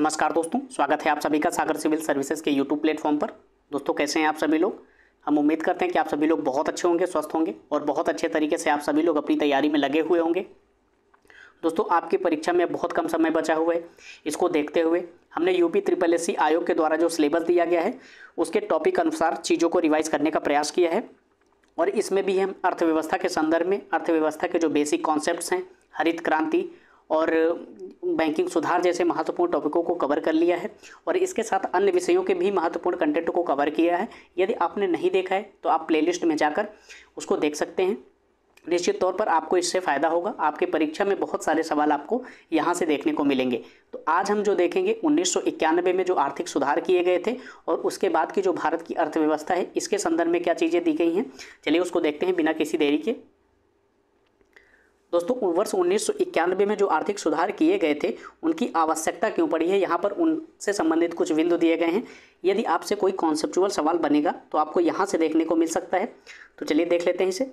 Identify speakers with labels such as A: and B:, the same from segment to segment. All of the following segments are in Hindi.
A: नमस्कार दोस्तों, स्वागत है आप सभी का सागर सिविल सर्विसेज के यूट्यूब प्लेटफॉर्म पर। दोस्तों कैसे हैं आप सभी लोग। हम उम्मीद करते हैं कि आप सभी लोग बहुत अच्छे होंगे, स्वस्थ होंगे और बहुत अच्छे तरीके से आप सभी लोग अपनी तैयारी में लगे हुए होंगे। दोस्तों आपकी परीक्षा में बहुत कम समय बचा हुआ है। इसको देखते हुए हमने यूपी SSSC आयोग के द्वारा जो सिलेबस दिया गया है उसके टॉपिक अनुसार चीज़ों को रिवाइज करने का प्रयास किया है। और इसमें भी हम अर्थव्यवस्था के संदर्भ में अर्थव्यवस्था के जो बेसिक कॉन्सेप्ट्स हैं, हरित क्रांति और बैंकिंग सुधार जैसे महत्वपूर्ण टॉपिकों को कवर कर लिया है और इसके साथ अन्य विषयों के भी महत्वपूर्ण कंटेंट को कवर किया है। यदि आपने नहीं देखा है तो आप प्लेलिस्ट में जाकर उसको देख सकते हैं। निश्चित तौर पर आपको इससे फ़ायदा होगा। आपके परीक्षा में बहुत सारे सवाल आपको यहाँ से देखने को मिलेंगे। तो आज हम जो देखेंगे 1991 में जो आर्थिक सुधार किए गए थे और उसके बाद की जो भारत की अर्थव्यवस्था है इसके संदर्भ में क्या चीज़ें दी गई हैं, चलिए उसको देखते हैं बिना किसी देरी के। दोस्तों वर्ष 1991 में जो आर्थिक सुधार किए गए थे उनकी आवश्यकता क्यों पड़ी है, यहाँ पर उनसे संबंधित कुछ बिंदु दिए गए हैं। यदि आपसे कोई कॉन्सेप्चुअल सवाल बनेगा तो आपको यहाँ से देखने को मिल सकता है। तो चलिए देख लेते हैं इसे।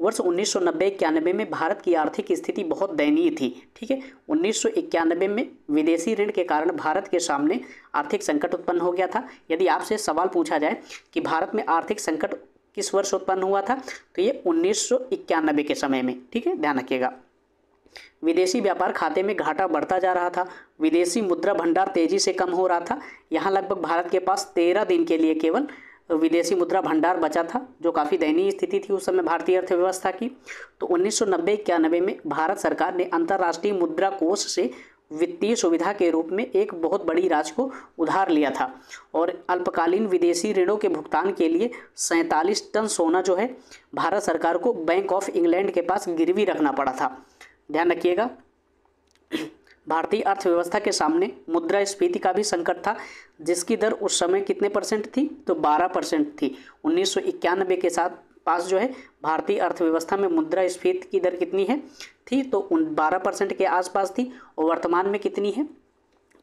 A: वर्ष 1990-91 में भारत की आर्थिक स्थिति बहुत दयनीय थी। ठीक है, 1991 में विदेशी ऋण के कारण भारत के सामने आर्थिक संकट उत्पन्न हो गया था। यदि आपसे सवाल पूछा जाए कि भारत में आर्थिक संकट किस वर्ष उत्पन्न हुआ था तो ये 1991 के समय में, ठीक है, ध्यान रखिएगा। विदेशी व्यापार खाते में घाटा बढ़ता जा रहा था, विदेशी मुद्रा भंडार तेजी से कम हो रहा था। यहाँ लगभग भारत के पास 13 दिन के लिए केवल विदेशी मुद्रा भंडार बचा था, जो काफ़ी दयनीय स्थिति थी उस समय भारतीय अर्थव्यवस्था की। तो 1990-91 में भारत सरकार ने अंतर्राष्ट्रीय मुद्रा कोष से वित्तीय सुविधा के रूप में एक बहुत बड़ी राशि को उधार लिया था और अल्पकालीन विदेशी ऋणों के भुगतान के लिए 47 टन सोना जो है भारत सरकार को बैंक ऑफ इंग्लैंड के पास गिरवी रखना पड़ा था। ध्यान रखिएगा, भारतीय अर्थव्यवस्था के सामने मुद्रास्फीति का भी संकट था, जिसकी दर उस समय कितने परसेंट थी तो 12% थी। 1991 के साथ पास जो है भारतीय अर्थव्यवस्था में मुद्रास्फीति की दर कितनी है थी तो 12% के आसपास थी और वर्तमान में कितनी है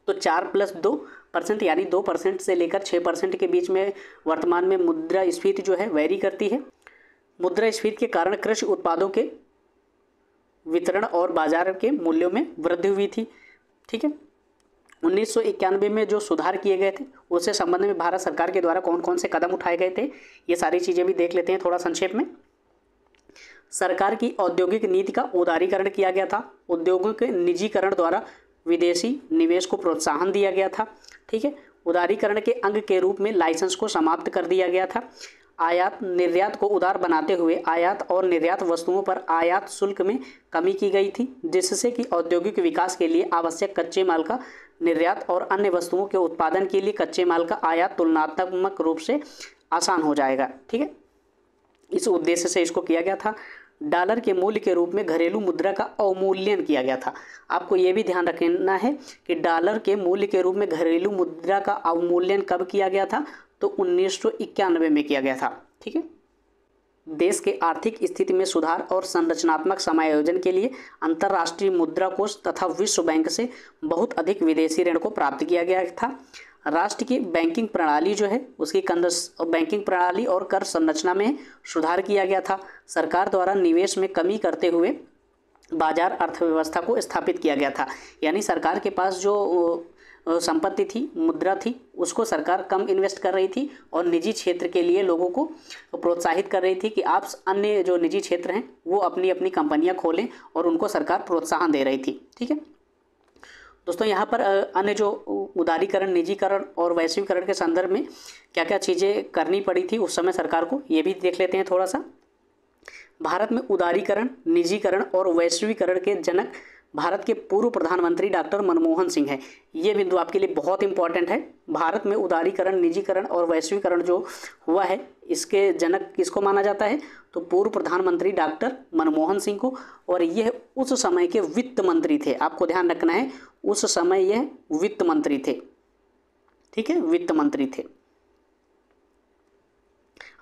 A: तो 4+2% यानी 2% से लेकर 6% के बीच में वर्तमान में मुद्रास्फीति जो है वैरी करती है। मुद्रास्फीति के कारण कृषि उत्पादों के वितरण और बाजार के मूल्यों में वृद्धि हुई थी। ठीक है, 1991 में जो सुधार किए गए थे उससे संबंध में भारत सरकार के द्वारा कौन कौन से कदम उठाए गए थे ये सारी चीज़ें भी देख लेते हैं थोड़ा संक्षेप में। सरकार की औद्योगिक नीति का उदारीकरण किया गया था, उद्योगों के निजीकरण द्वारा विदेशी निवेश को प्रोत्साहन दिया गया था। ठीक है, उदारीकरण के अंग के रूप में लाइसेंस को समाप्त कर दिया गया था। आयात निर्यात को उदार बनाते हुए आयात और निर्यात वस्तुओं पर आयात शुल्क में कमी की गई थी, जिससे कि औद्योगिक विकास के लिए आवश्यक कच्चे माल का निर्यात और अन्य वस्तुओं के उत्पादन के लिए कच्चे माल का आयात तुलनात्मक रूप से आसान हो जाएगा। ठीक है, इस उद्देश्य से इसको किया गया था। डॉलर के मूल्य के रूप में घरेलू मुद्रा का अवमूल्यन किया गया था। आपको ये भी ध्यान रखना है कि डॉलर के मूल्य के रूप में घरेलू मुद्रा का अवमूल्यन कब किया गया था तो 1991 में किया गया था। ठीक है, देश के आर्थिक स्थिति में सुधार और संरचनात्मक समायोजन के लिए अंतर्राष्ट्रीय मुद्रा कोष तथा विश्व बैंक से बहुत अधिक विदेशी ऋण को प्राप्त किया गया था। राष्ट्र की बैंकिंग प्रणाली जो है उसकी बैंकिंग प्रणाली और कर संरचना में सुधार किया गया था। सरकार द्वारा निवेश में कमी करते हुए बाजार अर्थव्यवस्था को स्थापित किया गया था। यानी सरकार के पास जो संपत्ति थी, मुद्रा थी, उसको सरकार कम इन्वेस्ट कर रही थी और निजी क्षेत्र के लिए लोगों को प्रोत्साहित कर रही थी कि आप अन्य जो निजी क्षेत्र हैं वो अपनी अपनी कंपनियां खोलें और उनको सरकार प्रोत्साहन दे रही थी। ठीक है दोस्तों, यहाँ पर अन्य जो उदारीकरण, निजीकरण और वैश्वीकरण के संदर्भ में क्या क्या चीज़ें करनी पड़ी थी उस समय सरकार को, ये भी देख लेते हैं थोड़ा सा। भारत में उदारीकरण, निजीकरण और वैश्वीकरण के जनक भारत के पूर्व प्रधानमंत्री डॉक्टर मनमोहन सिंह है। ये बिंदु आपके लिए बहुत इंपॉर्टेंट है। भारत में उदारीकरण, निजीकरण और वैश्वीकरण जो हुआ है इसके जनक किसको माना जाता है तो पूर्व प्रधानमंत्री डॉक्टर मनमोहन सिंह को। और यह उस समय के वित्त मंत्री थे। आपको ध्यान रखना है, उस समय यह वित्त मंत्री थे। ठीक है, वित्त मंत्री थे।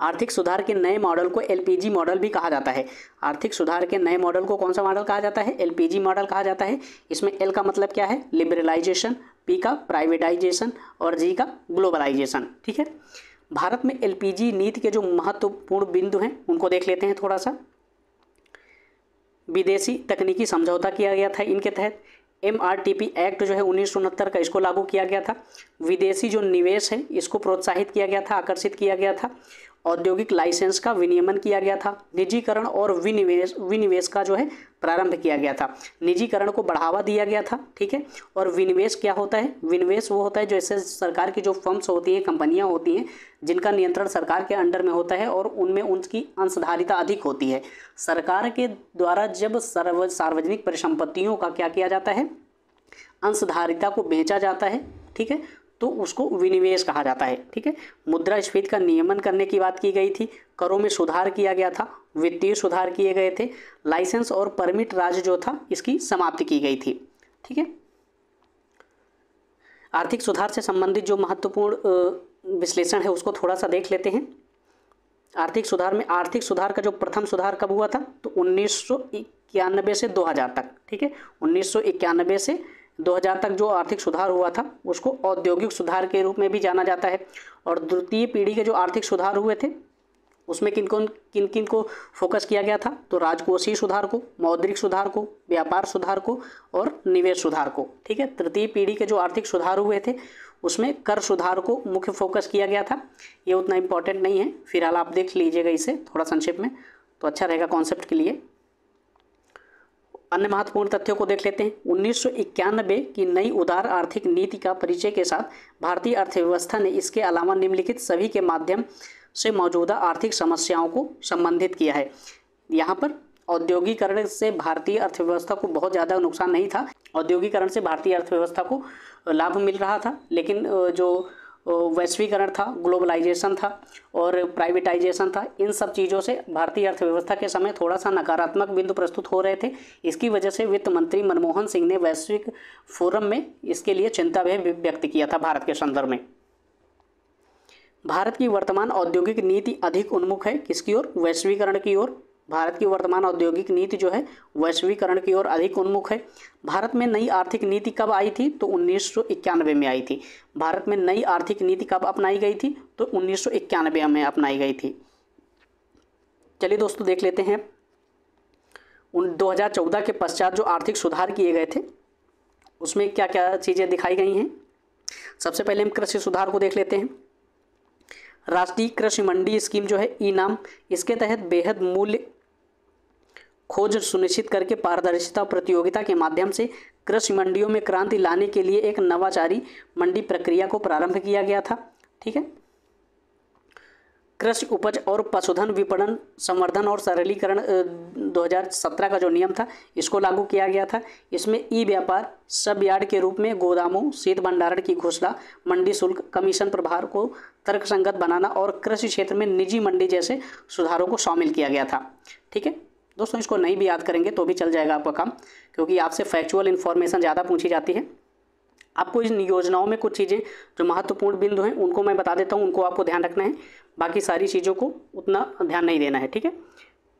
A: आर्थिक सुधार के नए मॉडल को एलपीजी मॉडल भी कहा जाता है। आर्थिक सुधार के नए मॉडल को कौन सा मॉडल कहा जाता है, एलपीजी मॉडल कहा जाता है। इसमें एल का मतलब क्या है, लिबरलाइजेशन, पी का प्राइवेटाइजेशन और जी का ग्लोबलाइजेशन। ठीक है, भारत में एलपीजी नीति के जो महत्वपूर्ण बिंदु हैं उनको देख लेते हैं थोड़ा सा। विदेशी तकनीकी समझौता किया गया था इनके तहत। MRTP एक्ट जो है 1969 का, इसको लागू किया गया था। विदेशी जो निवेश है इसको प्रोत्साहित किया गया था, आकर्षित किया गया था। औद्योगिक लाइसेंस का विनियमन किया गया था। निजीकरण और विनिवेश का जो है प्रारंभ किया गया था। निजीकरण को बढ़ावा दिया गया था, ठीक है। और विनिवेश क्या होता है? विनिवेश वो होता है जैसे सरकार की जो फर्म्स होती हैं, कंपनियां होती हैं, जिनका नियंत्रण सरकार के अंडर में होता है और उनमें उनकी अंशधारिता अधिक होती है। सरकार के द्वारा जब सार्वजनिक परिसंपत्तियों का क्या किया जाता है, अंशधारिता को बेचा जाता है, ठीक है, तो उसको विनिवेश कहा जाता है, ठीक है। मुद्रास्फीति का नियमन करने की बात की गई थी। करों में सुधार किया गया था। वित्तीय सुधार किए गए थे। लाइसेंस और परमिट राज जो था इसकी समाप्ति की गई थी, ठीक है। आर्थिक सुधार से संबंधित जो महत्वपूर्ण विश्लेषण है उसको थोड़ा सा देख लेते हैं। आर्थिक सुधार में आर्थिक सुधार का जो प्रथम सुधार कब हुआ था? तो 1991 से 2000 तक, ठीक है। 1991 से 2000 तक जो आर्थिक सुधार हुआ था उसको औद्योगिक सुधार के रूप में भी जाना जाता है। और द्वितीय पीढ़ी के जो आर्थिक सुधार हुए थे उसमें किन किन को फोकस किया गया था? तो राजकोषीय सुधार को, मौद्रिक सुधार को, व्यापार सुधार को और निवेश सुधार को, ठीक है। तृतीय पीढ़ी के जो आर्थिक सुधार हुए थे उसमें कर सुधार को मुख्य फोकस किया गया था। ये उतना इम्पोर्टेंट नहीं है, फिलहाल आप देख लीजिएगा इसे थोड़ा संक्षेप में, तो अच्छा रहेगा कॉन्सेप्ट के लिए। अन्य महत्वपूर्ण तथ्यों को देख लेते हैं। 1991 की नई उदार आर्थिक नीति का परिचय के साथ भारतीय अर्थव्यवस्था ने इसके अलावा निम्नलिखित सभी के माध्यम से मौजूदा आर्थिक समस्याओं को संबोधित किया है। यहाँ पर औद्योगिकरण से भारतीय अर्थव्यवस्था को बहुत ज़्यादा नुकसान नहीं था। औद्योगिकरण से भारतीय अर्थव्यवस्था को लाभ मिल रहा था, लेकिन जो वैश्वीकरण था, ग्लोबलाइजेशन था और प्राइवेटाइजेशन था, इन सब चीज़ों से भारतीय अर्थव्यवस्था के समय थोड़ा सा नकारात्मक बिंदु प्रस्तुत हो रहे थे। इसकी वजह से वित्त मंत्री मनमोहन सिंह ने वैश्विक फोरम में इसके लिए चिंता भी व्यक्त किया था भारत के संदर्भ में। भारत की वर्तमान औद्योगिक नीति अधिक उन्मुख है किसकी ओर? वैश्वीकरण की ओर। भारत की वर्तमान औद्योगिक नीति जो है वैश्वीकरण की ओर अधिक उन्मुख है। भारत में नई आर्थिक नीति कब आई थी? तो 1991 में आई थी। भारत में नई आर्थिक नीति कब अपनाई गई थी? तो 1991 में अपनाई गई थी। चलिए दोस्तों देख लेते हैं 2014 के पश्चात जो आर्थिक सुधार किए गए थे उसमें क्या क्या चीज़ें दिखाई गई हैं। सबसे पहले हम कृषि सुधार को देख लेते हैं। राष्ट्रीय कृषि मंडी स्कीम जो है ई-नाम, इसके तहत बेहद मूल्य खोज सुनिश्चित करके पारदर्शिता और प्रतियोगिता के माध्यम से कृषि मंडियों में क्रांति लाने के लिए एक नवाचारी मंडी प्रक्रिया को प्रारंभ किया गया था, ठीक है। कृषि उपज और पशुधन विपणन संवर्धन और सरलीकरण 2017 का जो नियम था इसको लागू किया गया था। इसमें ई व्यापार सब यार्ड के रूप में गोदामों, शीत भंडारण की घोषणा, मंडी शुल्क, कमीशन प्रभार को तर्कसंगत बनाना और कृषि क्षेत्र में निजी मंडी जैसे सुधारों को शामिल किया गया था, ठीक है दोस्तों। इसको नहीं भी याद करेंगे तो भी चल जाएगा आपका काम, क्योंकि आपसे फैक्चुअल इन्फॉर्मेशन ज़्यादा पूछी जाती है। आपको इन योजनाओं में कुछ चीज़ें जो महत्वपूर्ण बिंदु हैं उनको मैं बता देता हूं, उनको आपको ध्यान रखना है, बाकी सारी चीज़ों को उतना ध्यान नहीं देना है, ठीक है।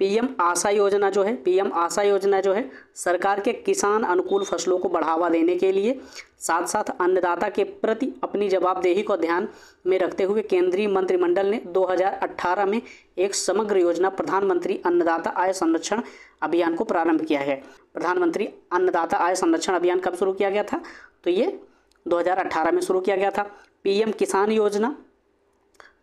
A: पीएम आशा योजना जो है, पीएम आशा योजना जो है सरकार के किसान अनुकूल फसलों को बढ़ावा देने के लिए साथ साथ अन्नदाता के प्रति अपनी जवाबदेही को ध्यान में रखते हुए केंद्रीय मंत्रिमंडल ने 2018 में एक समग्र योजना प्रधानमंत्री अन्नदाता आय संरक्षण अभियान को प्रारंभ किया है। प्रधानमंत्री अन्नदाता आय संरक्षण अभियान कब शुरू किया गया था? तो ये 2018 में शुरू किया गया था। पीएम किसान योजना,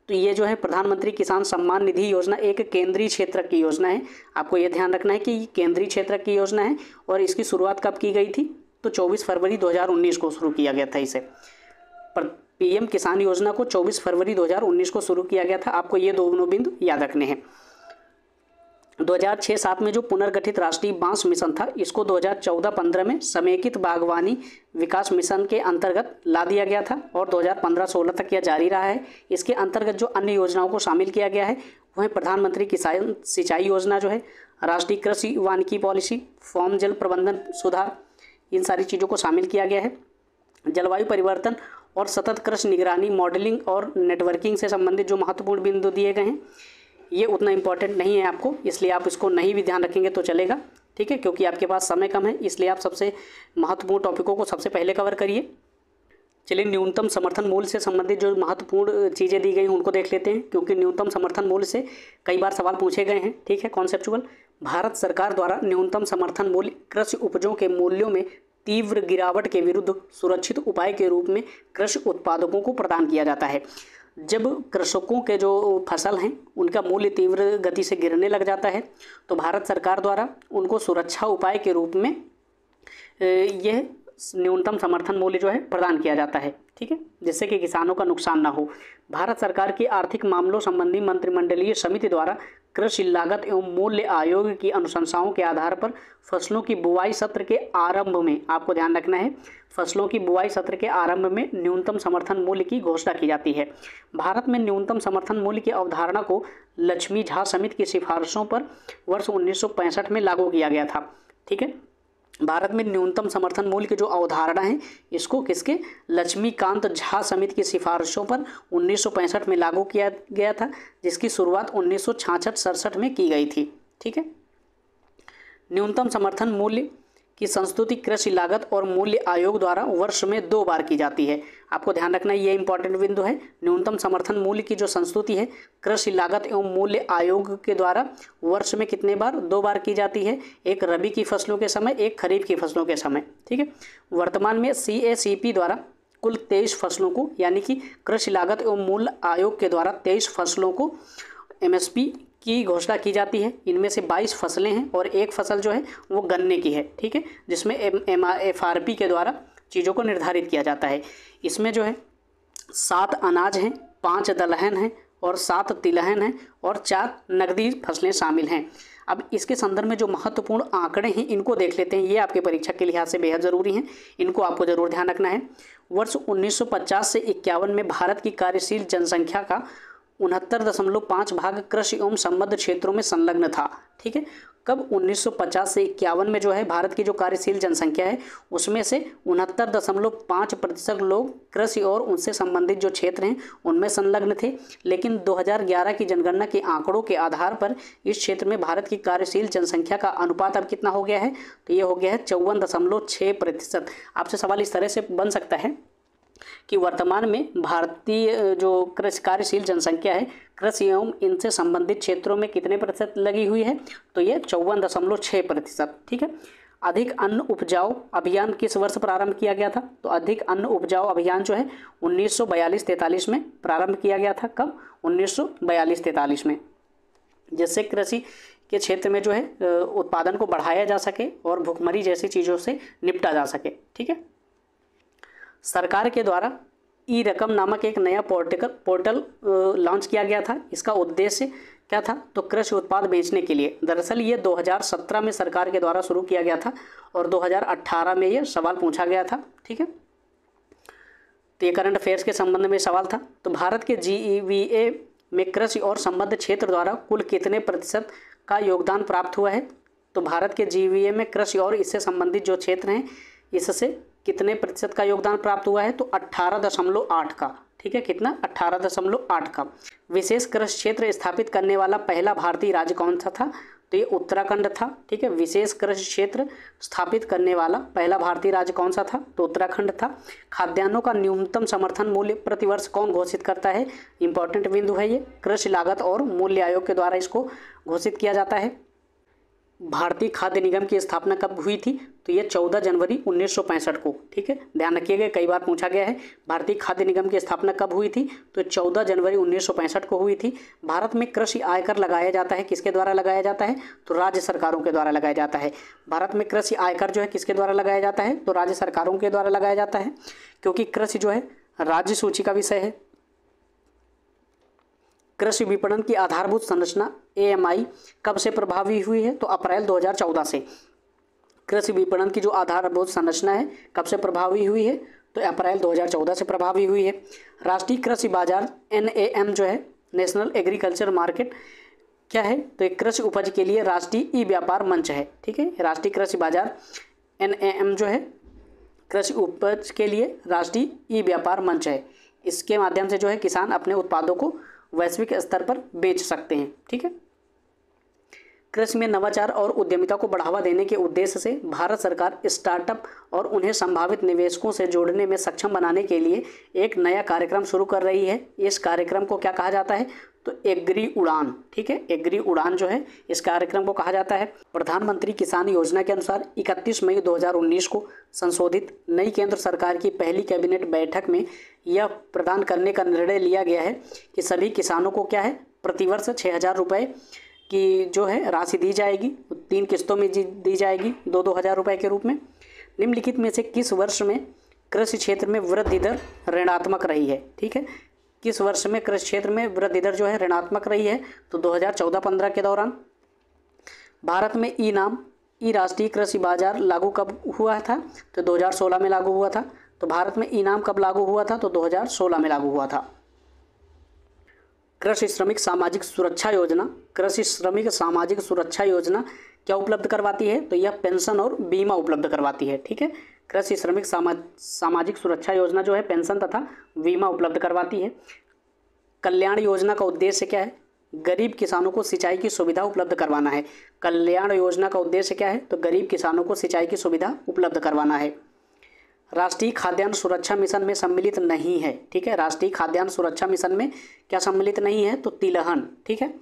A: तो ये जो है प्रधानमंत्री किसान सम्मान निधि योजना एक केंद्रीय क्षेत्र की योजना है। आपको ये ध्यान रखना है कि ये केंद्रीय क्षेत्र की योजना है और इसकी शुरुआत कब की गई थी? तो 24 फरवरी 2019 को शुरू किया गया था इसे। पर पीएम किसान योजना को 24 फरवरी 2019 को शुरू किया गया था। आपको ये दोनों बिंदु याद रखने हैं। 2006-07 में जो पुनर्गठित राष्ट्रीय बांस मिशन था इसको 2014-15 में समेकित बागवानी विकास मिशन के अंतर्गत ला दिया गया था और 2015-16 तक यह जारी रहा है। इसके अंतर्गत जो अन्य योजनाओं को शामिल किया गया है वह प्रधानमंत्री किसान सिंचाई योजना जो है, राष्ट्रीय कृषि वानिकी पॉलिसी, फॉर्म जल प्रबंधन सुधार, इन सारी चीज़ों को शामिल किया गया है। जलवायु परिवर्तन और सतत कृषि निगरानी, मॉडलिंग और नेटवर्किंग से संबंधित जो महत्वपूर्ण बिंदु दिए गए हैं ये उतना इम्पोर्टेंट नहीं है आपको, इसलिए आप इसको नहीं भी ध्यान रखेंगे तो चलेगा, ठीक है, क्योंकि आपके पास समय कम है, इसलिए आप सबसे महत्वपूर्ण टॉपिकों को सबसे पहले कवर करिए। चलिए न्यूनतम समर्थन मूल्य से संबंधित जो महत्वपूर्ण चीज़ें दी गई हैं उनको देख लेते हैं, क्योंकि न्यूनतम समर्थन मूल्य से कई बार सवाल पूछे गए हैं, ठीक है, कॉन्सेप्चुअल। भारत सरकार द्वारा न्यूनतम समर्थन मूल्य कृषि उपजों के मूल्यों में तीव्र गिरावट के विरुद्ध सुरक्षित उपाय के रूप में कृषि उत्पादकों को प्रदान किया जाता है। जब कृषकों के जो फसल हैं उनका मूल्य तीव्र गति से गिरने लग जाता है तो भारत सरकार द्वारा उनको सुरक्षा उपाय के रूप में यह न्यूनतम समर्थन मूल्य जो है प्रदान किया जाता है, ठीक है, जिससे कि किसानों का नुकसान ना हो। भारत सरकार की आर्थिक मामलों संबंधी मंत्रिमंडलीय समिति द्वारा कृषि लागत एवं मूल्य आयोग की अनुशंसाओं के आधार पर फसलों की बुआई सत्र के आरंभ में, आपको ध्यान रखना है, फसलों की बुआई सत्र के आरंभ में न्यूनतम समर्थन मूल्य की घोषणा की जाती है। भारत में न्यूनतम समर्थन मूल्य की अवधारणा को लक्ष्मी झा समिति की सिफारिशों पर वर्ष 1965 में लागू किया गया था, ठीक है। भारत में न्यूनतम समर्थन मूल्य की जो अवधारणा है इसको किसके, लक्ष्मीकांत झा समिति की सिफारिशों पर 1965 में लागू किया गया था, जिसकी शुरुआत 1966-67 में की गई थी, ठीक है। न्यूनतम समर्थन मूल्य की संस्तुति कृषि लागत और मूल्य आयोग द्वारा वर्ष में 2 बार की जाती है। आपको ध्यान रखना ये इंपॉर्टेंट बिंदु है। न्यूनतम समर्थन मूल्य की जो संस्तुति है कृषि लागत एवं मूल्य आयोग के द्वारा वर्ष में कितने बार, 2 बार की जाती है, एक रबी की फसलों के समय, एक खरीफ की फसलों के समय, ठीक है। वर्तमान में CACP द्वारा कुल 23 फसलों को, यानी कि कृषि लागत एवं मूल्य आयोग के द्वारा 23 फसलों को MSP की घोषणा की जाती है। इनमें से 22 फसलें हैं और एक फसल जो है वो गन्ने की है, ठीक है, जिसमें FRP के द्वारा चीज़ों को निर्धारित किया जाता है। इसमें जो है 7 अनाज हैं, 5 दलहन हैं और 7 तिलहन हैं और 4 नकदी फसलें शामिल हैं। अब इसके संदर्भ में जो महत्वपूर्ण आंकड़े हैं इनको देख लेते हैं, ये आपके परीक्षा के लिहाज से बेहद ज़रूरी हैं, इनको आपको ज़रूर ध्यान रखना है। वर्ष 1950 से 51 में भारत की कार्यशील जनसंख्या का 69.5 भाग कृषि एवं संबद्ध क्षेत्रों में संलग्न था, ठीक है। कब 1950 से 51 में जो है भारत की जो कार्यशील जनसंख्या है उसमें से 69.5% लोग कृषि और उनसे संबंधित जो क्षेत्र हैं उनमें संलग्न थे। लेकिन 2011 की जनगणना के आंकड़ों के आधार पर इस क्षेत्र में भारत की कार्यशील जनसंख्या का अनुपात अब कितना हो गया है, तो ये हो गया है 54.6%। आपसे सवाल इस तरह से बन सकता है कि वर्तमान में भारतीय जो कार्यशील जनसंख्या है कृषि एवं इनसे संबंधित क्षेत्रों में कितने प्रतिशत लगी हुई है, तो ये 54.6%, ठीक है। अधिक अन्न उपजाऊ अभियान किस वर्ष प्रारंभ किया गया था, तो अधिक अन्न उपजाऊ अभियान जो है 1942-43 में प्रारंभ किया गया था। कब, 1942-43 में, जिससे कृषि के क्षेत्र में जो है उत्पादन को बढ़ाया जा सके और भुखमरी जैसी चीज़ों से निपटा जा सके, ठीक है। सरकार के द्वारा ई-रकम नामक एक नया पोर्टल लॉन्च किया गया था। इसका उद्देश्य क्या था, तो कृषि उत्पाद बेचने के लिए। दरअसल ये 2017 में सरकार के द्वारा शुरू किया गया था और 2018 में ये सवाल पूछा गया था, ठीक है। तो ये करंट अफेयर्स के संबंध में सवाल था। तो भारत के GEVA में कृषि और संबद्ध क्षेत्र द्वारा कुल कितने प्रतिशत का योगदान प्राप्त हुआ है, तो भारत के GEVA में कृषि और इससे संबंधित जो क्षेत्र हैं इससे कितने प्रतिशत का योगदान प्राप्त हुआ है, तो 18.8 का, ठीक है। कितना, 18.8 का। विशेष कृषि क्षेत्र स्थापित करने वाला पहला भारतीय राज्य कौन सा था, तो ये उत्तराखंड था, ठीक है। विशेष कृषि क्षेत्र स्थापित करने वाला पहला भारतीय राज्य कौन सा था, तो उत्तराखंड था। खाद्यान्नों का न्यूनतम समर्थन मूल्य प्रतिवर्ष कौन घोषित करता है, इंपॉर्टेंट बिंदु है ये, कृषि लागत और मूल्य आयोग के द्वारा इसको घोषित किया जाता है। भारतीय खाद्य निगम की स्थापना कब हुई थी, तो ये 14 जनवरी 1965 को, ठीक है। ध्यान रखिएगा, कई बार पूछा गया है भारतीय खाद्य निगम की स्थापना कब हुई थी, तो 14 जनवरी 1965 को हुई थी। भारत में कृषि आयकर लगाया जाता है, किसके द्वारा लगाया जाता है, तो राज्य सरकारों के द्वारा लगाया जाता है। भारत में कृषि आयकर जो है किसके द्वारा लगाया जाता है, तो राज्य सरकारों के द्वारा लगाया जाता है, क्योंकि कृषि जो है राज्य सूची का विषय है। कृषि विपणन की आधारभूत संरचना AMI कब से प्रभावी हुई है, तो अप्रैल 2014 से। कृषि विपणन की जो आधारभूत संरचना है कब से प्रभावी हुई है, तो अप्रैल 2014 से प्रभावी हुई है। राष्ट्रीय कृषि बाजार NAM जो है, नेशनल एग्रीकल्चर मार्केट, क्या है, तो एक कृषि उपज के लिए राष्ट्रीय ई-व्यापार मंच है, ठीक है। राष्ट्रीय कृषि बाजार NAM जो है कृषि उपज के लिए राष्ट्रीय ई-व्यापार मंच है। इसके माध्यम से जो है किसान अपने उत्पादों को वैश्विक स्तर पर बेच सकते हैं, ठीक है। कृषि में नवाचार और उद्यमिता को बढ़ावा देने के उद्देश्य से भारत सरकार स्टार्टअप और उन्हें संभावित निवेशकों से जोड़ने में सक्षम बनाने के लिए एक नया कार्यक्रम शुरू कर रही है। इस कार्यक्रम को क्या कहा जाता है? तो एग्री उड़ान। ठीक है, एग्री उड़ान जो है इस कार्यक्रम को कहा जाता है। प्रधानमंत्री किसान योजना के अनुसार 31 मई 2019 को संशोधित नई केंद्र सरकार की पहली कैबिनेट बैठक में यह प्रदान करने का निर्णय लिया गया है कि सभी किसानों को क्या है, प्रतिवर्ष 6,000 रुपये की जो है राशि दी जाएगी, 3 किस्तों में दी जाएगी, 2-2 हज़ार रुपये के रूप में। निम्नलिखित में से किस वर्ष में कृषि क्षेत्र में वृद्धि दर ऋणात्मक रही है? ठीक है, किस वर्ष में कृषि क्षेत्र में वृद्धि दर जो है ऋणात्मक रही है? तो 2014-15 के दौरान। भारत में ई नाम, ई राष्ट्रीय कृषि बाजार लागू कब हुआ था? तो 2016 में लागू हुआ था। तो भारत में ई नाम कब लागू हुआ था? तो 2016 में लागू हुआ था। कृषि श्रमिक सामाजिक सुरक्षा योजना, कृषि श्रमिक सामाजिक सुरक्षा योजना क्या उपलब्ध करवाती है? तो यह पेंशन और बीमा उपलब्ध करवाती है। ठीक है, कृषि श्रमिक सामाजिक सुरक्षा योजना जो है पेंशन तथा बीमा उपलब्ध करवाती है। कल्याण योजना का उद्देश्य क्या है? गरीब किसानों को सिंचाई की सुविधा उपलब्ध करवाना है। कल्याण योजना का उद्देश्य क्या है? तो गरीब किसानों को सिंचाई की सुविधा उपलब्ध करवाना है। राष्ट्रीय खाद्यान्न सुरक्षा मिशन में सम्मिलित नहीं है। ठीक है, राष्ट्रीय खाद्यान्न सुरक्षा मिशन में क्या सम्मिलित नहीं है? तो तिलहन। ठीक है,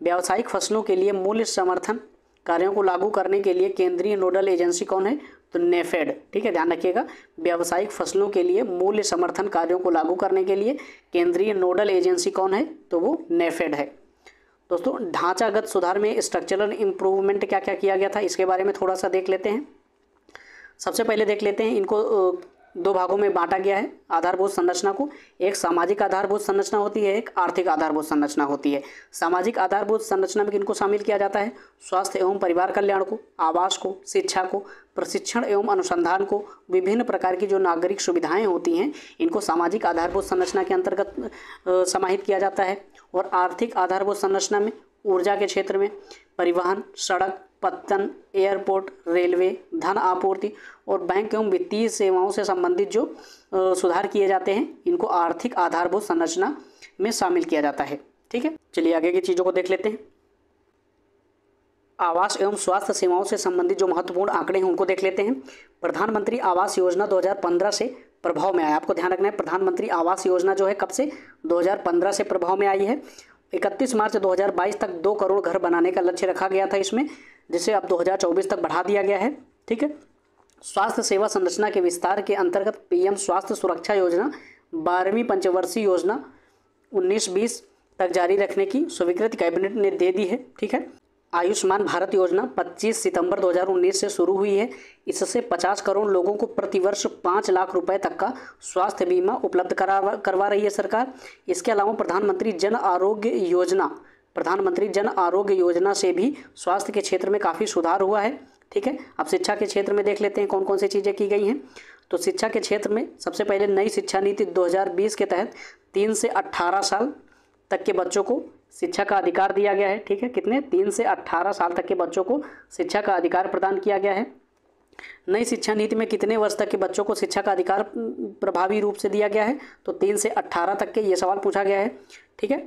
A: व्यावसायिक फसलों के लिए मूल्य समर्थन कार्यों को लागू करने के लिए केंद्रीय नोडल एजेंसी कौन है? तो नेफेड। ठीक है, ध्यान रखिएगा, व्यावसायिक फसलों के लिए मूल्य समर्थन कार्यों को लागू करने के लिए केंद्रीय नोडल एजेंसी कौन है? तो वो नेफेड है। दोस्तों, ढांचागत सुधार में स्ट्रक्चरल इम्प्रूवमेंट क्या क्या किया गया था, इसके बारे में थोड़ा सा देख लेते हैं। सबसे पहले देख लेते हैं, इनको 2 भागों में बांटा गया है आधारभूत संरचना को। एक सामाजिक आधारभूत संरचना होती है, एक आर्थिक आधारभूत संरचना होती है। सामाजिक आधारभूत संरचना में किनको शामिल किया जाता है? स्वास्थ्य एवं परिवार कल्याण को, आवास को, शिक्षा को, प्रशिक्षण एवं अनुसंधान को, विभिन्न प्रकार की जो नागरिक सुविधाएं होती हैं इनको सामाजिक आधारभूत संरचना के अंतर्गत समाहित किया जाता है। और आर्थिक आधारभूत संरचना में ऊर्जा के क्षेत्र में परिवहन, सड़क, पत्तन, एयरपोर्ट, रेलवे, धन आपूर्ति और बैंक एवं वित्तीय सेवाओं से संबंधित जो सुधार किए जाते हैं इनको आर्थिक आधारभूत संरचना में शामिल किया जाता है। ठीक है, चलिए आगे की चीज़ों को देख लेते हैं। आवास एवं स्वास्थ्य सेवाओं से संबंधित जो महत्वपूर्ण आंकड़े हैं उनको देख लेते हैं। प्रधानमंत्री आवास योजना 2015 से प्रभाव में आया। आपको ध्यान रखना है, प्रधानमंत्री आवास योजना जो है कब से? 2015 से प्रभाव में आई है। 31 मार्च 2022 तक 2 करोड़ घर बनाने का लक्ष्य रखा गया था इसमें, जिसे अब 2024 तक बढ़ा दिया गया है। ठीक है, स्वास्थ्य सेवा संरचना के विस्तार के अंतर्गत पीएम स्वास्थ्य सुरक्षा योजना 12वीं पंचवर्षीय योजना 19-20 तक जारी रखने की स्वीकृति कैबिनेट ने दे दी है। ठीक है, आयुष्मान भारत योजना 25 सितंबर 2019 से शुरू हुई है। इससे 50 करोड़ लोगों को प्रतिवर्ष 5 लाख रुपए तक का स्वास्थ्य बीमा उपलब्ध करवा रही है सरकार। इसके अलावा प्रधानमंत्री जन आरोग्य योजना से भी स्वास्थ्य के क्षेत्र में काफ़ी सुधार हुआ है। ठीक है, अब शिक्षा के क्षेत्र में देख लेते हैं कौन कौन सी चीज़ें की गई हैं। तो शिक्षा के क्षेत्र में सबसे पहले नई शिक्षा नीति 2020 के तहत 3 से 18 साल तक के बच्चों को शिक्षा का अधिकार दिया गया है। ठीक है, कितने? 3 से 18 साल तक के बच्चों को शिक्षा का अधिकार प्रदान किया गया है। नई शिक्षा नीति में कितने वर्ष तक के बच्चों को शिक्षा का अधिकार प्रभावी रूप से दिया गया है? तो 3 से 18 तक के, ये सवाल पूछा गया है। ठीक है,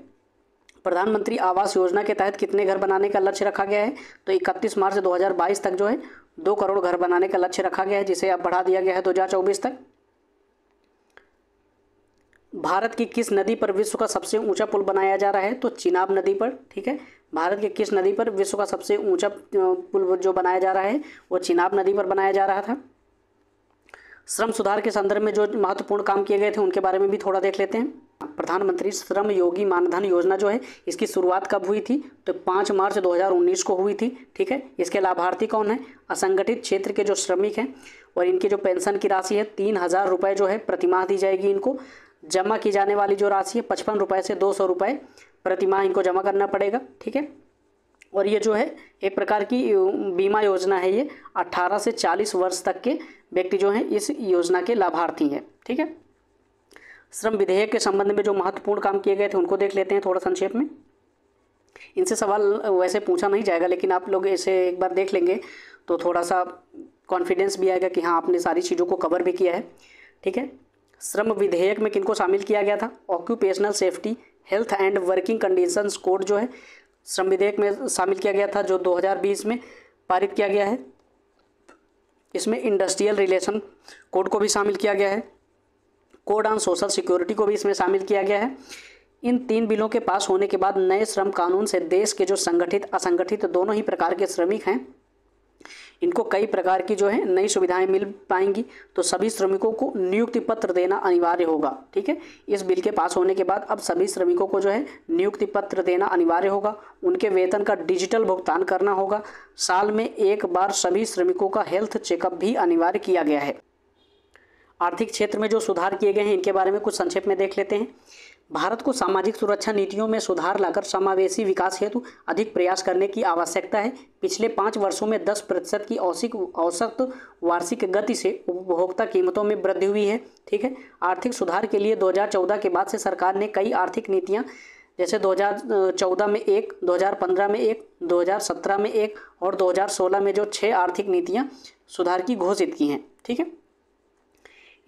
A: प्रधानमंत्री आवास योजना के तहत कितने घर बनाने का लक्ष्य रखा गया है? तो 31 मार्च 2022 तक जो है 2 करोड़ घर बनाने का लक्ष्य रखा गया है, जिसे अब बढ़ा दिया गया है 2024 तक। भारत की किस नदी पर विश्व का सबसे ऊंचा पुल बनाया जा रहा है? तो चिनाब नदी पर। ठीक है, भारत के किस नदी पर विश्व का सबसे ऊंचा पुल जो बनाया जा रहा है वो चिनाब नदी पर बनाया जा रहा था। श्रम सुधार के संदर्भ में जो महत्वपूर्ण काम किए गए थे उनके बारे में भी थोड़ा देख लेते हैं। प्रधानमंत्री श्रम योगी मानधन योजना जो है इसकी शुरुआत कब हुई थी? तो 5 मार्च 2019 को हुई थी। ठीक है, इसके लाभार्थी कौन है? असंगठित क्षेत्र के जो श्रमिक हैं, और इनकी जो पेंशन की राशि है 3000 रुपये जो है प्रतिमाह दी जाएगी। इनको जमा की जाने वाली जो राशि है 55 रुपये से 200 रुपये प्रतिमाह इनको जमा करना पड़ेगा। ठीक है, और ये जो है एक प्रकार की बीमा योजना है। ये 18 से 40 वर्ष तक के व्यक्ति जो हैं इस योजना के लाभार्थी हैं। ठीक है, श्रम विधेयक के संबंध में जो महत्वपूर्ण काम किए गए थे उनको देख लेते हैं थोड़ा संक्षेप में। इनसे सवाल वैसे पूछा नहीं जाएगा, लेकिन आप लोग इसे एक बार देख लेंगे तो थोड़ा सा कॉन्फिडेंस भी आएगा कि हाँ आपने सारी चीज़ों को कवर भी किया है। ठीक है, श्रम विधेयक में किनको शामिल किया गया था? Occupational safety health and working conditions code जो है श्रम विधेयक में शामिल किया गया था जो 2020 में पारित किया गया है। इसमें इंडस्ट्रियल रिलेशन कोड को भी शामिल किया गया है, कोड ऑन सोशल सिक्योरिटी को भी इसमें शामिल किया गया है। इन 3 बिलों के पास होने के बाद नए श्रम कानून से देश के जो संगठित असंगठित दोनों ही प्रकार के श्रमिक हैं इनको कई प्रकार की जो है नई सुविधाएं मिल पाएंगी। तो सभी श्रमिकों को नियुक्ति पत्र देना अनिवार्य होगा। ठीक है, इस बिल के पास होने के बाद अब सभी श्रमिकों को जो है नियुक्ति पत्र देना अनिवार्य होगा। उनके वेतन का डिजिटल भुगतान करना होगा। साल में एक बार सभी श्रमिकों का हेल्थ चेकअप भी अनिवार्य किया गया है। आर्थिक क्षेत्र में जो सुधार किए गए हैं इनके बारे में कुछ संक्षेप में देख लेते हैं। भारत को सामाजिक सुरक्षा नीतियों में सुधार लाकर समावेशी विकास हेतु अधिक प्रयास करने की आवश्यकता है। पिछले 5 वर्षों में 10% की औसत वार्षिक गति से उपभोक्ता कीमतों में वृद्धि हुई है। ठीक है, आर्थिक सुधार के लिए 2014 के बाद से सरकार ने कई आर्थिक नीतियां जैसे 2014 में 1, 2015 में 1, 2017 में 1 और 2016 में जो 6 आर्थिक नीतियाँ सुधार की घोषित की हैं। ठीक है,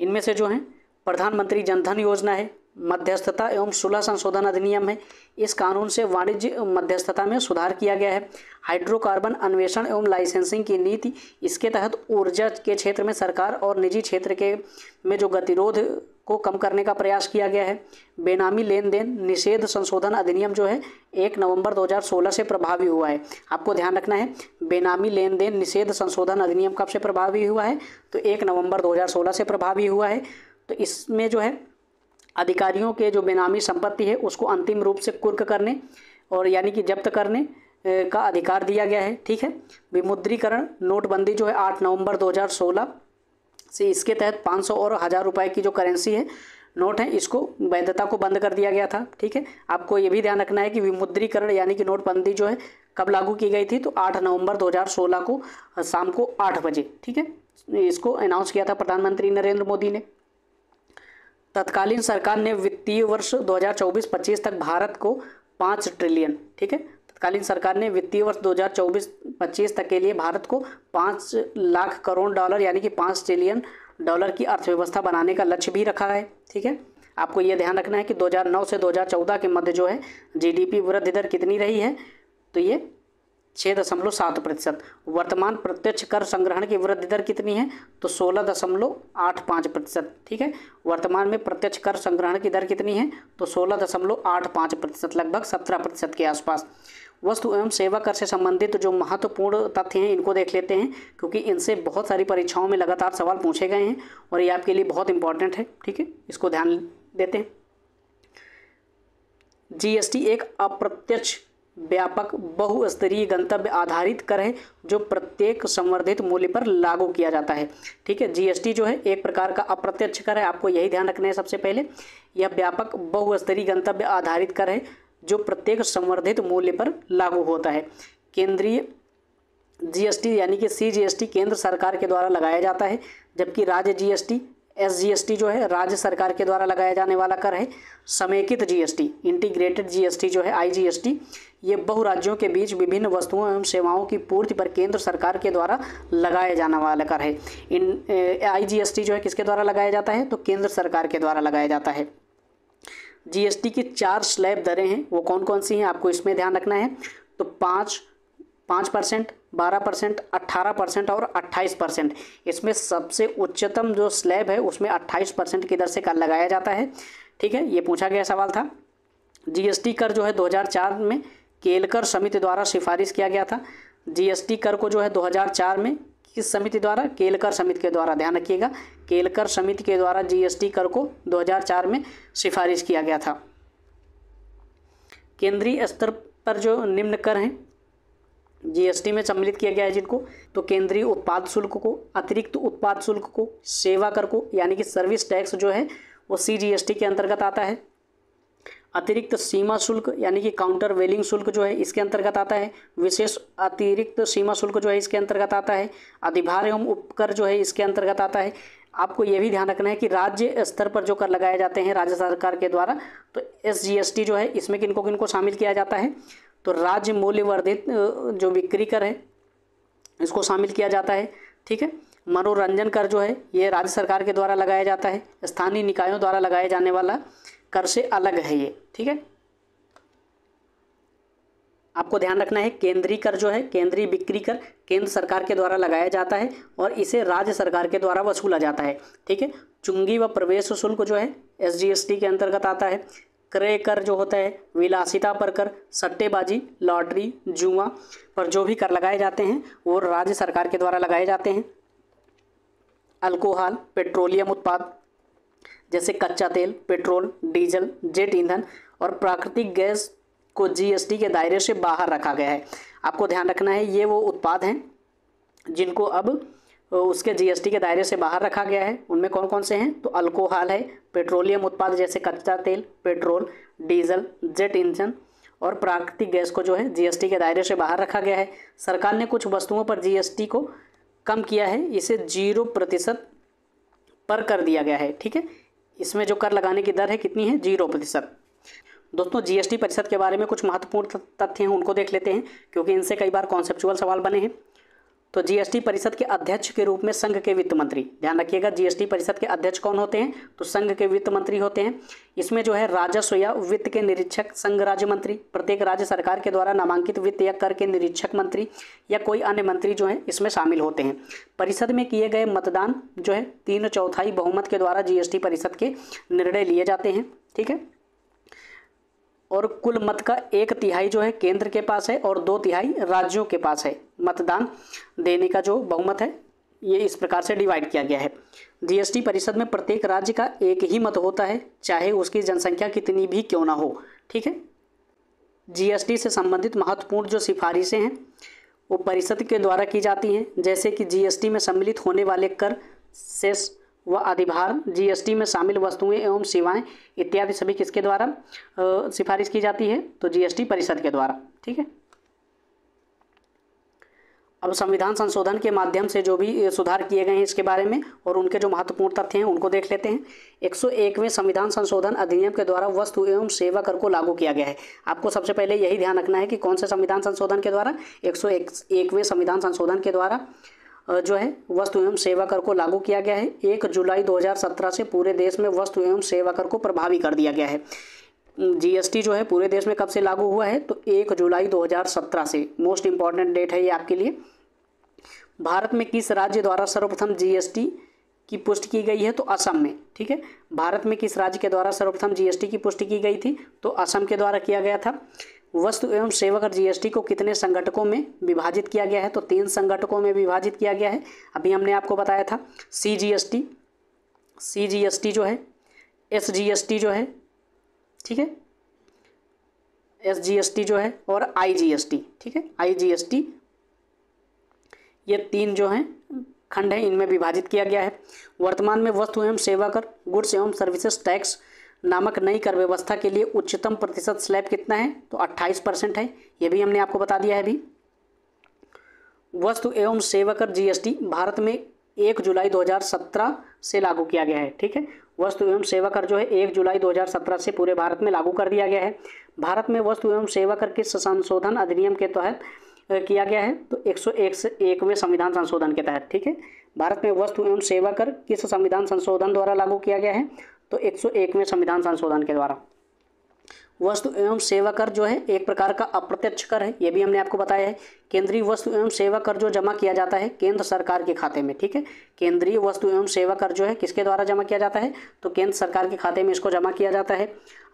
A: इनमें से जो है प्रधानमंत्री जनधन योजना है, मध्यस्थता एवं सुलह संशोधन अधिनियम है। इस कानून से वाणिज्य मध्यस्थता में सुधार किया गया है। हाइड्रोकार्बन अन्वेषण एवं लाइसेंसिंग की नीति, इसके तहत ऊर्जा के क्षेत्र में सरकार और निजी क्षेत्र के में जो गतिरोध को कम करने का प्रयास किया गया है। बेनामी लेन देन निषेध संशोधन अधिनियम जो है 1 नवंबर 2016 से प्रभावी हुआ है। आपको ध्यान रखना है, बेनामी लेन देन निषेध संशोधन अधिनियम कब से प्रभावी हुआ है? तो 1 नवंबर 2016 से प्रभावी हुआ है। तो इसमें जो है अधिकारियों के जो बेनामी संपत्ति है उसको अंतिम रूप से कुर्क करने और यानी कि जब्त करने का अधिकार दिया गया है। ठीक है, विमुद्रीकरण नोटबंदी जो है 8 नवंबर 2016 से इसके तहत 500 और 1000 रुपये की जो करेंसी है नोट है इसको वैधता को बंद कर दिया गया था। ठीक है, आपको ये भी ध्यान रखना है कि विमुद्रीकरण यानी कि नोटबंदी जो है कब लागू की गई थी? तो 8 नवंबर 2016 को शाम को 8 बजे। ठीक है, इसको अनाउंस किया था प्रधानमंत्री नरेंद्र मोदी ने। तत्कालीन सरकार ने वित्तीय वर्ष 2024-25 तक भारत को 5 ट्रिलियन, ठीक है, तत्कालीन सरकार ने वित्तीय वर्ष 2024-25 तक के लिए भारत को 5 लाख करोड़ डॉलर यानी कि 5 ट्रिलियन डॉलर की अर्थव्यवस्था बनाने का लक्ष्य भी रखा है। ठीक है, आपको ये ध्यान रखना है कि 2009 से 2014 के मध्य जो है जीडीपी वृद्धि दर कितनी रही है? तो ये 6.7%। वर्तमान प्रत्यक्ष कर संग्रहण की वृद्धि दर कितनी है? तो 16.85%। ठीक है, वर्तमान में प्रत्यक्ष कर संग्रहण की दर कितनी है? तो 16.85%, लगभग 17% के आसपास। वस्तु एवं सेवा कर से संबंधित जो महत्वपूर्ण तथ्य हैं इनको देख लेते हैं, क्योंकि इनसे बहुत सारी परीक्षाओं में लगातार सवाल पूछे गए हैं और ये आपके लिए बहुत इंपॉर्टेंट है। ठीक है, इसको ध्यान देते हैं। जीएसटी एक अप्रत्यक्ष व्यापक बहुस्तरीय गंतव्य आधारित कर है जो प्रत्येक संवर्धित मूल्य पर लागू किया जाता है। ठीक है, जीएसटी जो है एक प्रकार का अप्रत्यक्ष कर है, आपको यही ध्यान रखना है सबसे पहले। यह व्यापक बहुस्तरीय गंतव्य आधारित कर है जो प्रत्येक संवर्धित मूल्य पर लागू होता है। केंद्रीय जीएसटी यानी कि सीजीएसटी केंद्र सरकार के द्वारा लगाया जाता है, जबकि राज्य जीएसटी एसजीएसटी जो है राज्य सरकार के द्वारा लगाया जाने वाला कर है। समेकित जीएसटी इंटीग्रेटेड जीएसटी जो है आईजीएसटी, ये बहु राज्यों के बीच विभिन्न वस्तुओं एवं सेवाओं की पूर्ति पर केंद्र सरकार के द्वारा लगाया जाने वाला कर है। आईजीएसटी जो है किसके द्वारा लगाया जाता है? तो केंद्र सरकार के द्वारा लगाया जाता है। जीएसटी की 4 स्लैब दरें हैं, वो कौन कौन सी हैं आपको इसमें ध्यान रखना है। तो 5%, 12%, 18% और 28%। इसमें सबसे उच्चतम जो स्लैब है उसमें 28% की दर से कर लगाया जाता है। ठीक है, ये पूछा गया सवाल था। जीएसटी कर जो है 2004 में केलकर समिति द्वारा सिफारिश किया गया था। जीएसटी कर को जो है 2004 में किस समिति द्वारा? केलकर समिति के द्वारा, ध्यान रखिएगा, केलकर समिति के द्वारा जीएसटी कर को 2004 में सिफारिश किया गया था। केंद्रीय स्तर पर जो निम्न कर हैं जीएसटी में सम्मिलित किया गया है जिनको, तो केंद्रीय उत्पाद शुल्क को, अतिरिक्त उत्पाद शुल्क को, सेवा कर को यानी कि सर्विस टैक्स जो है वो सीजीएसटी के अंतर्गत आता है। अतिरिक्त सीमा शुल्क यानी कि काउंटर वेलिंग शुल्क जो है इसके अंतर्गत आता है। विशेष अतिरिक्त सीमा शुल्क जो है इसके अंतर्गत आता है। अधिभार एवं उपकर जो है इसके अंतर्गत आता है। आपको यह भी ध्यान रखना है कि राज्य स्तर पर जो कर लगाए जाते हैं राज्य सरकार के द्वारा, तो एसजीएसटी जो है इसमें किनको किनको शामिल किया जाता है? तो राज्य मूल्य वर्धित जो बिक्री कर है इसको शामिल किया जाता है। ठीक है, मनोरंजन कर जो है ये राज्य सरकार के द्वारा लगाया जाता है। स्थानीय निकायों द्वारा लगाए जाने वाला कर से अलग है ये। ठीक है, आपको ध्यान रखना है केंद्रीय कर जो है, केंद्रीय बिक्री कर केंद्र सरकार के द्वारा लगाया जाता है और इसे राज्य सरकार के द्वारा वसूला जाता है। ठीक है। चुंगी व प्रवेश शुल्क जो है SGST के अंतर्गत आता है। क्रय कर जो होता है, विलासिता पर कर, सट्टेबाजी, लॉटरी, जुआ पर जो भी कर लगाए जाते हैं वो राज्य सरकार के द्वारा लगाए जाते हैं। अल्कोहल, पेट्रोलियम उत्पाद जैसे कच्चा तेल, पेट्रोल, डीजल, जेट ईंधन और प्राकृतिक गैस को GST के दायरे से बाहर रखा गया है। आपको ध्यान रखना है ये वो उत्पाद हैं जिनको अब उसके GST के दायरे से बाहर रखा गया है। उनमें कौन कौन से हैं? तो अल्कोहल है, पेट्रोलियम उत्पाद जैसे कच्चा तेल, पेट्रोल, डीजल, जेट इंजन और प्राकृतिक गैस को जो है GST के दायरे से बाहर रखा गया है। सरकार ने कुछ वस्तुओं पर GST को कम किया है, इसे 0% पर कर दिया गया है। ठीक है। इसमें जो कर लगाने की दर है कितनी है? 0%। दोस्तों GST परिषद के बारे में कुछ महत्वपूर्ण तथ्य हैं, उनको देख लेते हैं क्योंकि इनसे कई बार कॉन्सेप्चुअल सवाल बने हैं। तो GST परिषद के अध्यक्ष के रूप में संघ के वित्त मंत्री, ध्यान रखिएगा GST परिषद के अध्यक्ष कौन होते हैं? तो संघ के वित्त मंत्री होते हैं। इसमें जो है राजस्व या वित्त के निरीक्षक संघ राज्य मंत्री, प्रत्येक राज्य सरकार के द्वारा नामांकित वित्त या कर के निरीक्षक मंत्री या कोई अन्य मंत्री जो है इसमें शामिल होते हैं। परिषद में किए गए मतदान जो है 3/4 बहुमत के द्वारा GST परिषद के निर्णय लिए जाते हैं। ठीक है। और कुल मत का 1/3 जो है केंद्र के पास है और 2/3 राज्यों के पास है। मतदान देने का जो बहुमत है ये इस प्रकार से डिवाइड किया गया है। GST परिषद में प्रत्येक राज्य का एक ही मत होता है, चाहे उसकी जनसंख्या कितनी भी क्यों ना हो। ठीक है। GST से संबंधित महत्वपूर्ण जो सिफारिशें हैं वो परिषद के द्वारा की जाती हैं, जैसे कि GST में सम्मिलित होने वाले कर, सेस व अधिभार, GST में शामिल वस्तुएं एवं सेवाएं इत्यादि सभी किसके द्वारा सिफारिश की जाती है? तो GST परिषद के द्वारा। ठीक है। अब संविधान संशोधन के माध्यम से जो भी सुधार किए गए हैं इसके बारे में और उनके जो महत्वपूर्ण तथ्य हैं उनको देख लेते हैं। 101वें संविधान संशोधन अधिनियम के द्वारा वस्तु एवं सेवा कर को लागू किया गया है। आपको सबसे पहले यही ध्यान रखना है कि कौन से संविधान संशोधन के द्वारा? 101वें संविधान संशोधन के द्वारा जो है वस्तु एवं सेवा कर को लागू किया गया है। 1 जुलाई 2017 से पूरे देश में वस्तु एवं सेवा कर को प्रभावी कर दिया गया है। GST जो है पूरे देश में कब से लागू हुआ है? तो 1 जुलाई 2017 से। मोस्ट इंपॉर्टेंट डेट है ये आपके लिए। भारत में किस राज्य द्वारा सर्वप्रथम GST की पुष्टि की गई है? तो असम में। ठीक है। भारत में किस राज्य के द्वारा सर्वप्रथम GST की पुष्टि की गई थी? तो असम के द्वारा किया गया था। वस्तु एवं सेवा कर GST को कितने संगठकों में विभाजित किया गया है? तो 3 संगठकों में विभाजित किया गया है। अभी हमने आपको बताया था CGST जो है, SGST जो है, ठीक है, SGST जो है और IGST। ठीक है। IGST ये 3 जो हैं खंड हैं, इनमें विभाजित किया गया है। वर्तमान में वस्तु एवं सेवा कर, गुड्स एवं सर्विसेज टैक्स नामक नई कर व्यवस्था के लिए उच्चतम प्रतिशत स्लैब कितना है? तो 28% है। ये भी हमने आपको बता दिया है अभी। वस्तु एवं सेवा कर GST भारत में 1 जुलाई 2017 से लागू किया गया है। ठीक है। वस्तु एवं सेवा कर जो है 1 जुलाई 2017 से पूरे भारत में लागू कर दिया गया है। भारत में वस्तु एवं सेवा कर किस संशोधन अधिनियम के तहत किया गया है? तो 101वें संविधान संशोधन के तहत। ठीक है। भारत में वस्तु एवं सेवा कर किस संविधान संशोधन द्वारा लागू किया गया है? तो 101वें संविधान संशोधन के द्वारा। वस्तु एवं सेवा कर जो है एक प्रकार का अप्रत्यक्ष कर है, ये भी हमने आपको बताया है। केंद्रीय वस्तु एवं सेवा कर जो जमा किया जाता है केंद्र सरकार के खाते में। ठीक है। केंद्रीय वस्तु एवं सेवा कर जो है किसके द्वारा जमा किया जाता है? तो केंद्र सरकार के खाते में इसको जमा किया जाता है।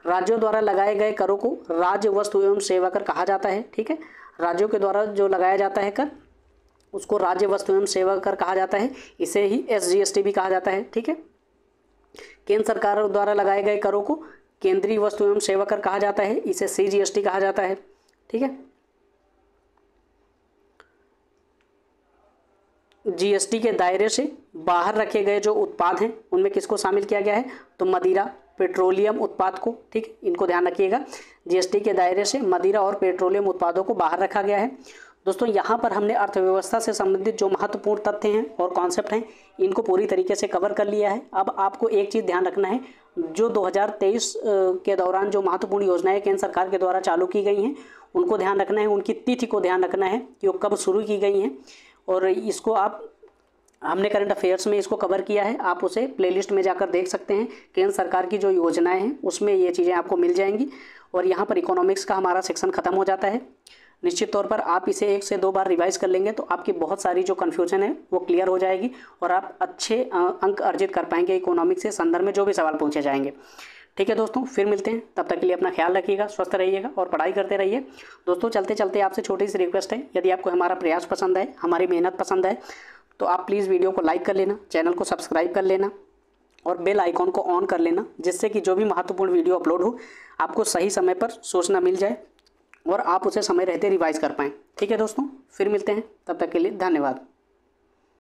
A: राज्यों द्वारा लगाए गए करों को राज्य वस्तु एवं सेवा कर कहा जाता है। ठीक है। राज्यों के द्वारा जो लगाया जाता है कर उसको राज्य वस्तु एवं सेवा कर कहा जाता है। इसे ही SGST भी कहा जाता है। ठीक है। केंद्र सरकार द्वारा लगाए गए करों को केंद्रीय वस्तु एवं सेवा कर कहा जाता है, इसे CGST कहा जाता है। ठीक है। GST के दायरे से बाहर रखे गए जो उत्पाद हैं उनमें किसको शामिल किया गया है? तो मदिरा, पेट्रोलियम उत्पाद को। ठीक है। इनको ध्यान रखिएगा। GST के दायरे से मदिरा और पेट्रोलियम उत्पादों को बाहर रखा गया है। दोस्तों यहाँ पर हमने अर्थव्यवस्था से संबंधित जो महत्वपूर्ण तथ्य हैं और कॉन्सेप्ट हैं इनको पूरी तरीके से कवर कर लिया है। अब आपको एक चीज़ ध्यान रखना है, जो 2023 के दौरान जो महत्वपूर्ण योजनाएं केंद्र सरकार के द्वारा चालू की गई हैं उनको ध्यान रखना है, उनकी तिथि को ध्यान रखना है कि वो कब शुरू की गई हैं। और इसको हमने करंट अफेयर्स में इसको कवर किया है, आप उसे प्लेलिस्ट में जाकर देख सकते हैं। केंद्र सरकार की जो योजनाएं हैं उसमें ये चीज़ें आपको मिल जाएंगी। और यहाँ पर इकोनॉमिक्स का हमारा सेक्शन ख़त्म हो जाता है। निश्चित तौर पर आप इसे 1 से 2 बार रिवाइज कर लेंगे तो आपकी बहुत सारी जो कन्फ्यूजन है वो क्लियर हो जाएगी और आप अच्छे अंक अर्जित कर पाएंगे इकोनॉमिक्स से संदर्भ में जो भी सवाल पूछे जाएंगे। ठीक है दोस्तों, फिर मिलते हैं, तब तक के लिए अपना ख्याल रखिएगा, स्वस्थ रहिएगा और पढ़ाई करते रहिए। दोस्तों चलते चलते आपसे छोटी सी रिक्वेस्ट है, यदि आपको हमारा प्रयास पसंद है, हमारी मेहनत पसंद है, तो आप प्लीज़ वीडियो को लाइक कर लेना, चैनल को सब्सक्राइब कर लेना और बेल आइकॉन को ऑन कर लेना, जिससे कि जो भी महत्वपूर्ण वीडियो अपलोड हो आपको सही समय पर सूचना मिल जाए और आप उसे समय रहते रिवाइज कर पाएँ। ठीक है दोस्तों, फिर मिलते हैं, तब तक के लिए धन्यवाद।